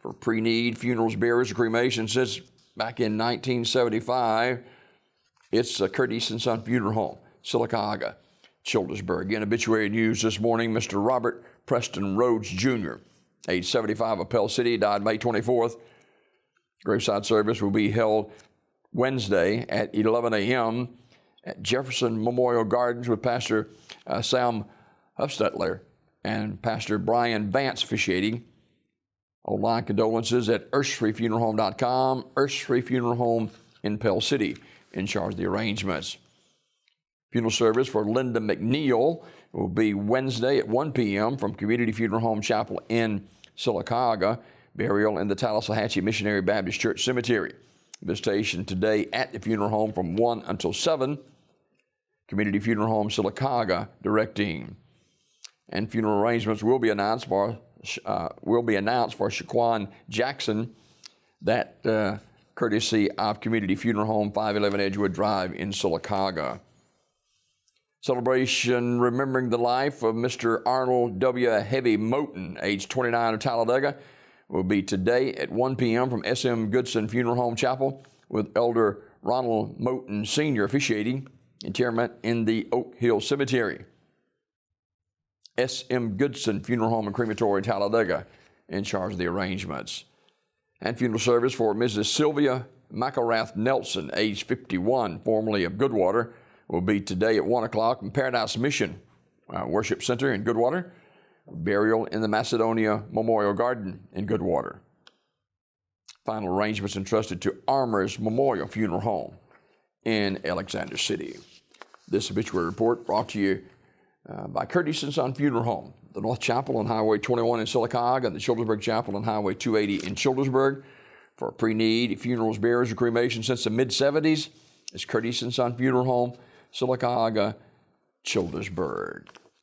for pre-need funerals, burials, and cremation since back in 1975. It's Curtis and Son Funeral Home, Sylacauga, Childersburg. In obituary news this morning, Mr. Robert Preston Rhodes Jr., age 75 of Pell City, died May 24th. Graveside service will be held Wednesday at 11 a.m. at Jefferson Memorial Gardens with Pastor Sam Hufstetler and Pastor Brian Vance officiating. Online condolences at EarthStreetFuneralHome.com. EarthStreet Funeral Home in Pell City in charge of the arrangements. Funeral service for Linda McNeil will be Wednesday at 1 p.m. from Community Funeral Home Chapel in Sylacauga. Burial in the Tallahatchie Missionary Baptist Church Cemetery. Visitation today at the funeral home from 1 until 7. Community Funeral Home Sylacauga directing. And funeral arrangements will be announced for Shaquan Jackson, that courtesy of Community Funeral Home, 511 Edgewood Drive in Sylacauga. Celebration remembering the life of Mr. Arnold W. Heavy Moten, age 29 of Talladega, will be today at 1 p.m. from S.M. Goodson Funeral Home Chapel with Elder Ronald Moten Sr. officiating interment in the Oak Hill Cemetery. S.M. Goodson Funeral Home and Crematory, Talladega, in charge of the arrangements. And funeral service for Mrs. Sylvia McElrath Nelson, age 51, formerly of Goodwater, will be today at 1 o'clock in Paradise Mission Worship Center in Goodwater. Burial in the Macedonia Memorial Garden in Goodwater. Final arrangements entrusted to Armour's Memorial Funeral Home in Alexander City. This obituary report brought to you by Curtis and Son Funeral Home, the North Chapel on Highway 21 in Sylacauga, and the Childersburg Chapel on Highway 280 in Childersburg. For pre-need funerals, burials, and cremation since the mid-70s, it's Curtis and Son Funeral Home, Sylacauga, Childersburg.